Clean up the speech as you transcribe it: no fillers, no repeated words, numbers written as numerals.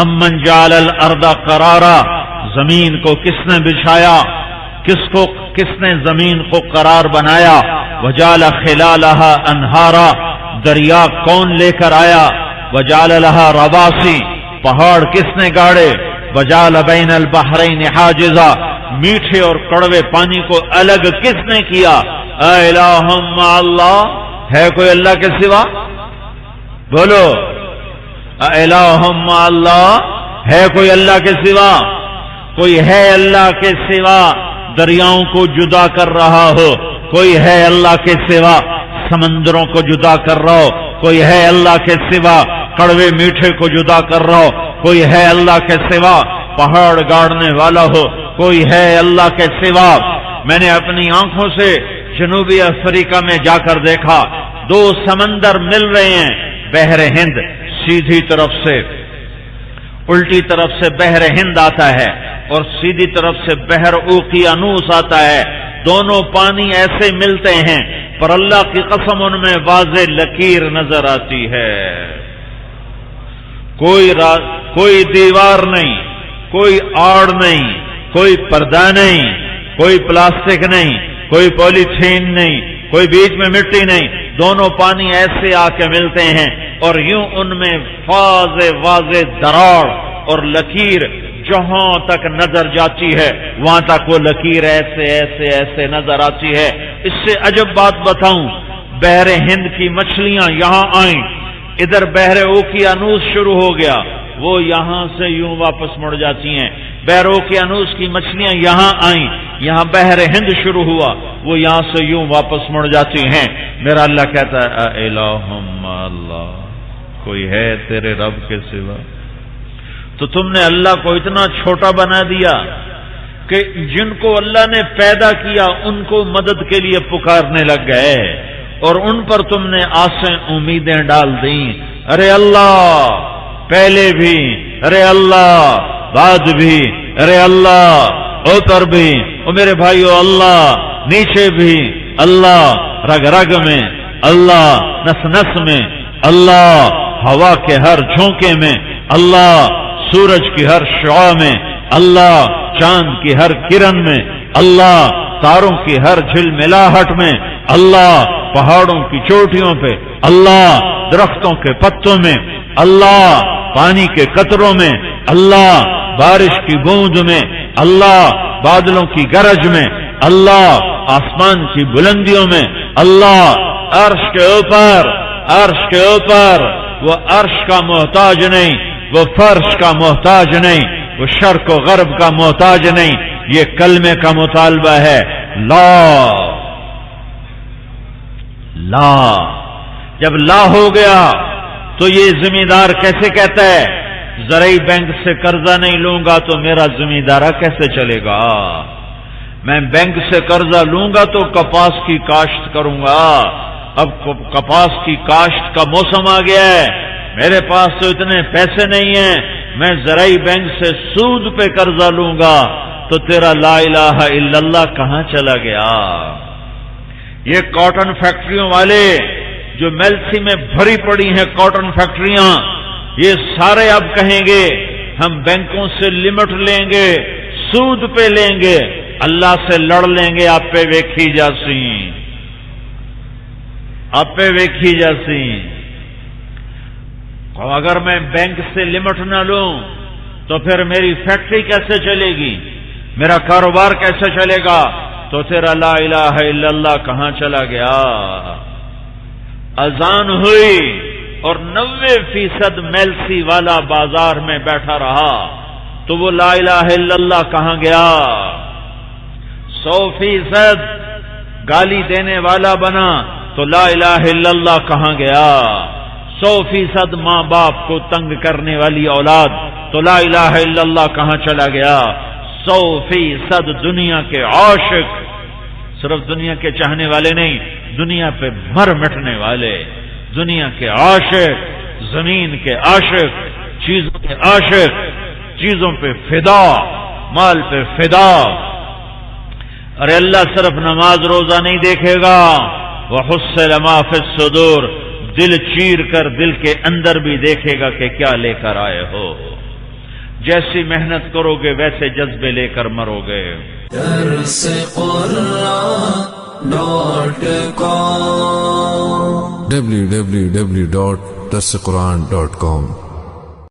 امن جعل الارض قرارا، زمین کو کس نے بچھایا، کس نے زمین کو قرار بنایا، وجعل خلالها انہارا، دریا کون لے کر آیا، وجعل لها رواسی، پہاڑ کس نے گاڑے، وجعل بین البحرین حاجزا، میٹھے اور کڑوے پانی کو الگ کس نے کیا، الہ مع اللہ، ہے کوئی اللہ کے سوا؟ بولو الہ مع اللہ، ہے کوئی اللہ کے سوا؟ کوئی ہے اللہ کے سوا دریاؤں کو جدا کر رہا ہو، کوئی ہے اللہ کے سوا سمندروں کو جدا کر رہا ہو، کوئی ہے اللہ کے سوا کڑوے میٹھے کو جدا کر رہا ہو، کوئی ہے اللہ کے سوا پہاڑ گاڑنے والا ہو، کوئی ہے اللہ کے سوا؟ میں نے اپنی آنکھوں سے جنوبی افریقہ میں جا کر دیکھا، دو سمندر مل رہے ہیں، بحر ہند سیدھی طرف سے، الٹی طرف سے بحر ہند آتا ہے اور سیدھی طرف سے بحر اوقیانوس آتا ہے، دونوں پانی ایسے ملتے ہیں پر اللہ کی قسم ان میں واضح لکیر نظر آتی ہے، کوئی دیوار نہیں، کوئی آڑ نہیں، کوئی پردہ نہیں، کوئی پلاسٹک نہیں، کوئی پولی تھین نہیں، کوئی بیچ میں مٹی نہیں، دونوں پانی ایسے آ کے ملتے ہیں اور یوں ان میں واضح دراڑ اور لکیر جہاں تک نظر جاتی ہے وہاں تک وہ لکیر ایسے نظر آتی ہے۔ اس سے عجب بات بتاؤں، بحر ہند کی مچھلیاں یہاں آئیں، ادھر بحر اوقیانوس شروع ہو گیا، وہ یہاں سے یوں واپس مڑ جاتی ہیں، بحر اوقیانوس کی مچھلیاں یہاں آئیں، یہاں بحر ہند شروع ہوا، وہ یہاں سے یوں واپس مڑ جاتی ہیں۔ میرا اللہ کہتا ہے الہم اللہ، کوئی ہے تیرے رب کے سوا؟ تو تم نے اللہ کو اتنا چھوٹا بنا دیا کہ جن کو اللہ نے پیدا کیا ان کو مدد کے لیے پکارنے لگ گئے اور ان پر تم نے آسیں امیدیں ڈال دیں، ارے اللہ پہلے بھی، ارے اللہ بعد بھی، ارے اللہ اوپر بھی، او میرے بھائیو اللہ نیچے بھی، اللہ رگ رگ میں، اللہ نس نس میں، اللہ ہوا کے ہر جھونکے میں، اللہ سورج کی ہر شعاع میں، اللہ چاند کی ہر کرن میں، اللہ تاروں کی ہر جھلملاہٹ میں، اللہ پہاڑوں کی چوٹیوں پہ، اللہ درختوں کے پتوں میں، اللہ پانی کے قطروں میں، اللہ بارش کی بوند میں، اللہ بادلوں کی گرج میں، اللہ آسمان کی بلندیوں میں، اللہ عرش کے اوپر وہ عرش کا محتاج نہیں، وہ فرش کا محتاج نہیں، وہ شرق و غرب کا محتاج نہیں، یہ کلمے کا مطالبہ ہے، لا جب لا ہو گیا تو یہ زمیندار کیسے کہتا ہے زرعی بینک سے قرضہ نہیں لوں گا تو میرا زمیندارہ کیسے چلے گا؟ میں بینک سے قرضہ لوں گا تو کپاس کی کاشت کروں گا، اب کپاس کی کاشت کا موسم آ گیا ہے، میرے پاس تو اتنے پیسے نہیں ہیں، میں زرعی بینک سے سود پہ قرضہ لوں گا، تو تیرا لا الہ الا اللہ کہاں چلا گیا؟ یہ کاٹن فیکٹریوں والے جو میلسی میں بھری پڑی ہیں کاٹن فیکٹریاں، یہ سارے اب کہیں گے ہم بینکوں سے لمٹ لیں گے، سود پہ لیں گے، اللہ سے لڑ لیں گے، آپ پہ ویکھی جاسی، آپ پہ ویکھی جاسی۔ اگر میں بینک سے لمٹ نہ لوں تو پھر میری فیکٹری کیسے چلے گی، میرا کاروبار کیسے چلے گا؟ تو تیرا لا الہ الا اللہ کہاں چلا گیا؟ اذان ہوئی اور 90% میلسی والا بازار میں بیٹھا رہا تو وہ لا الہ الا اللہ کہاں گیا؟ 100% گالی دینے والا بنا تو لا الہ الا اللہ کہاں گیا؟ 100% ماں باپ کو تنگ کرنے والی اولاد تو لا الہ الا اللہ کہاں چلا گیا؟ 100% دنیا کے عاشق، صرف دنیا کے چاہنے والے نہیں، دنیا پہ مر مٹنے والے، دنیا کے عاشق، زمین کے عاشق، چیزوں کے عاشق، چیزوں پہ فدا، مال پہ فدا۔ ارے اللہ صرف نماز روزہ نہیں دیکھے گا، وَحُصِّلَ مَا فِي الصُّدُورِ، دل چیر کر دل کے اندر بھی دیکھے گا کہ کیا لے کر آئے ہو۔ جیسی محنت کرو گے ویسے جذبے لے کر مرو گے. www.darsequran.com